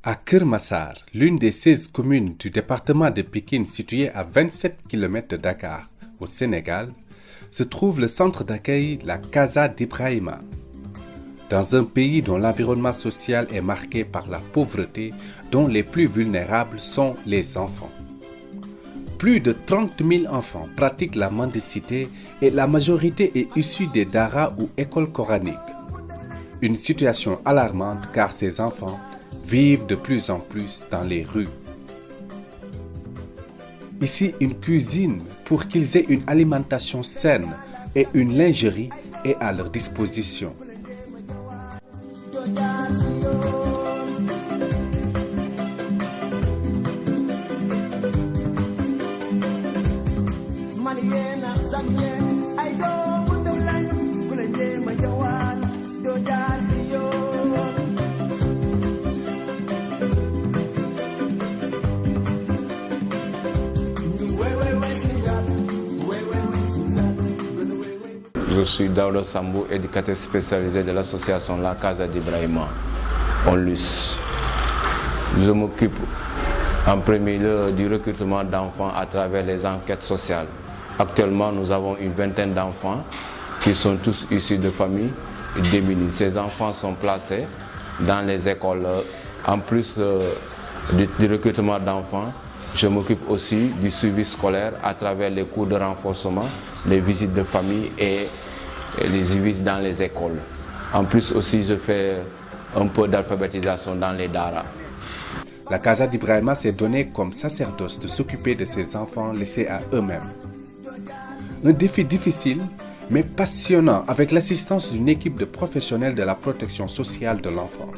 À Keur Massar, l'une des 16 communes du département de Pikine située à 27 km de Dakar, au Sénégal, se trouve le centre d'accueil La Casa d'Ibrahima. Dans un pays dont l'environnement social est marqué par la pauvreté, dont les plus vulnérables sont les enfants. Plus de 30 000 enfants pratiquent la mendicité et la majorité est issue des daras ou écoles coraniques. Une situation alarmante car ces enfants vivent de plus en plus dans les rues. Ici, une cuisine pour qu'ils aient une alimentation saine et une lingerie est à leur disposition. Je suis Daouda Sambou, éducateur spécialisé de l'association La Casa d'Ibrahima, ONLUS. Je m'occupe en premier lieu du recrutement d'enfants à travers les enquêtes sociales. Actuellement, nous avons une vingtaine d'enfants qui sont tous issus de familles démunies. Ces enfants sont placés dans les écoles. En plus du recrutement d'enfants, je m'occupe aussi du suivi scolaire à travers les cours de renforcement, les visites de famille et les visites dans les écoles. En plus aussi, je fais un peu d'alphabétisation dans les daras. La Casa d'Ibrahima s'est donnée comme sacerdoce de s'occuper de ses enfants laissés à eux-mêmes. Un défi difficile, mais passionnant avec l'assistance d'une équipe de professionnels de la protection sociale de l'enfance.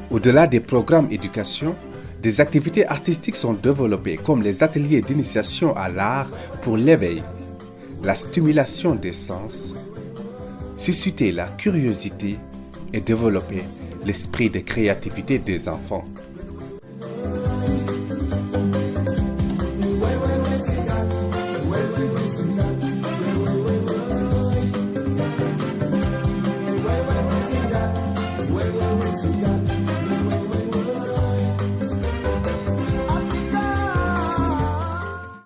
Au-delà des programmes éducation, des activités artistiques sont développées comme les ateliers d'initiation à l'art pour l'éveil, la stimulation des sens, susciter la curiosité et développer l'esprit de créativité des enfants.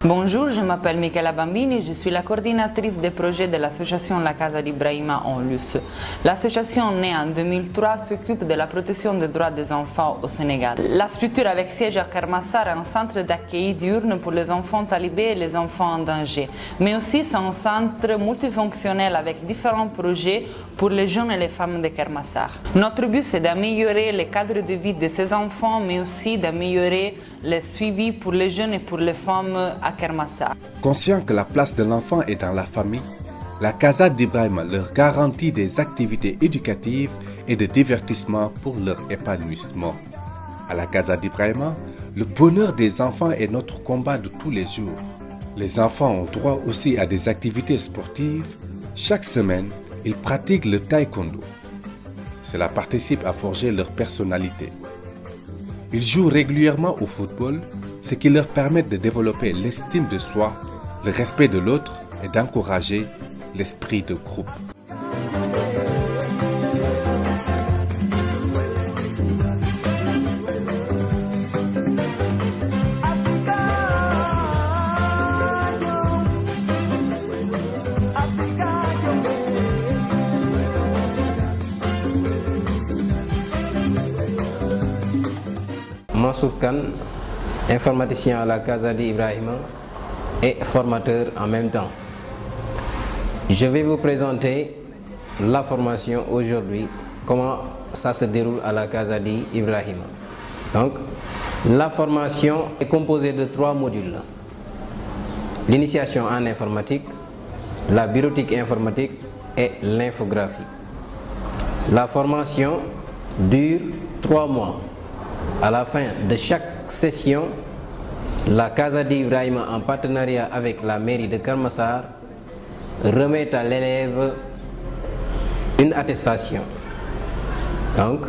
Bonjour, je m'appelle Michela Bambini, je suis la coordinatrice des projets de l'association La Casa d'Ibrahima ONLUS. L'association née en 2003 s'occupe de la protection des droits des enfants au Sénégal. La structure avec siège à Keur Massar est un centre d'accueil diurne pour les enfants talibés et les enfants en danger, mais aussi c'est un centre multifonctionnel avec différents projets pour les jeunes et les femmes de Keur Massar. Notre but c'est d'améliorer le cadre de vie de ces enfants, mais aussi d'améliorer le suivi pour les jeunes et pour les femmes à Keur Massar. Conscient que la place de l'enfant est dans la famille, la Casa d'Ibrahima leur garantit des activités éducatives et de divertissement pour leur épanouissement. À la Casa d'Ibrahima, le bonheur des enfants est notre combat de tous les jours. Les enfants ont droit aussi à des activités sportives. Chaque semaine, ils pratiquent le taekwondo. Cela participe à forger leur personnalité. Ils jouent régulièrement au football, ce qui leur permet de développer l'estime de soi, le respect de l'autre et d'encourager l'esprit de groupe. Mansour Khan, informaticien à la Casa d'Ibrahima et formateur en même temps. Je vais vous présenter la formation aujourd'hui, comment ça se déroule à la Casa d'Ibrahima. Donc, la formation est composée de 3 modules. L'initiation en informatique, la bureautique informatique et l'infographie. La formation dure 3 mois. À la fin de chaque session, la Casa d'Ibrahima, en partenariat avec la mairie de Keur Massar, remet à l'élève une attestation. Donc,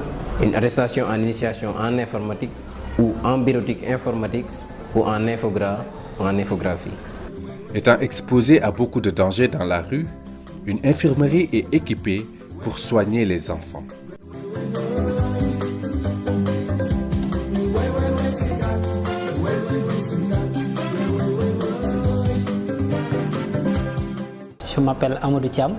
une attestation en initiation en informatique ou en bureautique informatique ou en infographie. Étant exposés à beaucoup de dangers dans la rue, une infirmerie est équipée pour soigner les enfants. Je m'appelle Amadou Thiam,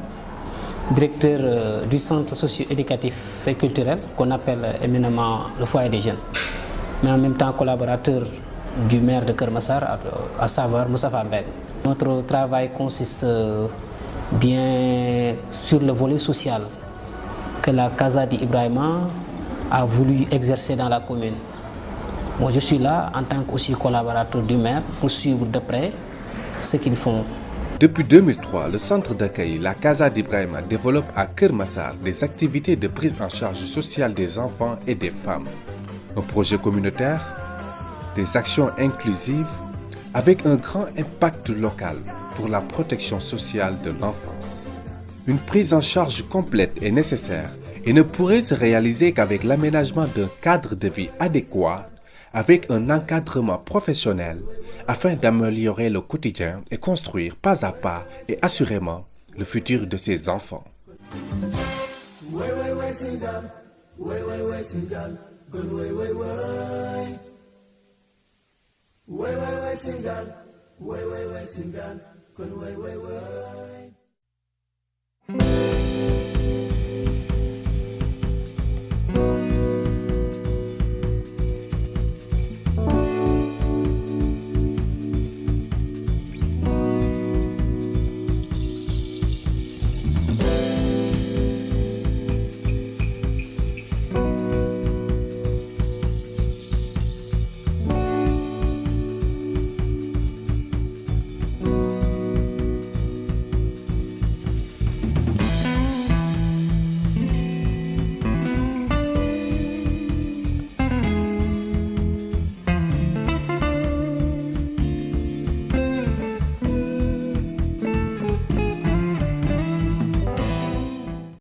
directeur du centre socio-éducatif et culturel qu'on appelle éminemment le foyer des jeunes, mais en même temps collaborateur du maire de Keur Massar, à savoir Moustapha Mbeng. Notre travail consiste bien sur le volet social que la Casa d'Ibrahima a voulu exercer dans la commune. Moi, je suis là en tant qu'aussi collaborateur du maire pour suivre de près ce qu'ils font. Depuis 2003, le centre d'accueil La Casa d'Ibrahima développe à Keur Massar des activités de prise en charge sociale des enfants et des femmes. Un projet communautaire, des actions inclusives avec un grand impact local pour la protection sociale de l'enfance. Une prise en charge complète est nécessaire et ne pourrait se réaliser qu'avec l'aménagement d'un cadre de vie adéquat avec un encadrement professionnel afin d'améliorer le quotidien et construire pas à pas et assurément le futur de ses enfants.